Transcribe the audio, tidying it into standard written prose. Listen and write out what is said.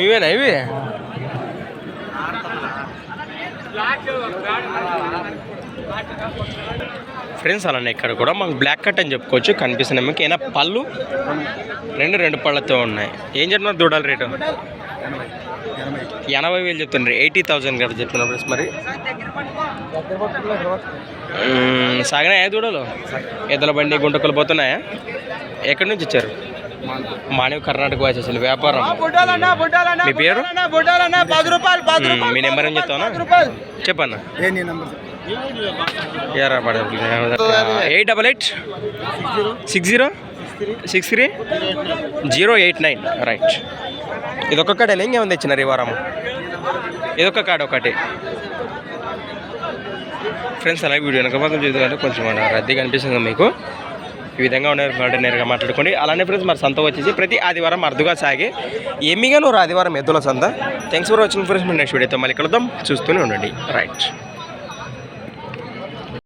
ఇవేనా ఇవి ఫ్రెండ్స్? అలానే ఇక్కడ కూడా మాకు బ్లాక్ కట్ అని చెప్పుకోవచ్చు. కనిపిస్తున్నాయి మీకు. ఏమైనా పళ్ళు రెండు పళ్ళతో ఉన్నాయి. ఏం చెప్తున్నారు దూడల రేటు? 80,000 చెప్తున్నారు. 80,000 కదా చెప్తున్నారు ఫ్రెండ్స్. మరి సాగినాయా దూడలు? ఎద్దుల బండి గుంటకులు పోతున్నాయా? ఎక్కడి నుంచి వచ్చారు? మానవ కర్ణాటక వాయిస్ అసలు వ్యాపారం. మీ పేరు? మీ నెంబర్ ఏం చెప్తానా? చెప్పన్నా. 886063 రైట్. ఇదొక్క కాడేనా? ఇంకేమైనా తెచ్చినారు ఈ వారం? ఇదొక్క కాడ ఒకటి ఫ్రెండ్స్. అలాగే వీడియో వెనక భాగం చూద్దామంటే కొంచెం రద్దీ కనిపిస్తుంది మీకు. ఈ విధంగా ఉన్నారు. నేరుగా మాట్లాడుకోండి. అలానే ఫ్రెండ్స్ మరి సంత వచ్చేసి ప్రతి ఆదివారం అరుదుగా సాగి ఎమ్మిగా 100 ఆదివారం ఎద్దుల సంత. Thanks for watching friends. Next వీడియోతో మళ్ళీ కలుద్దాం. చూస్తూనే ఉండండి. రైట్.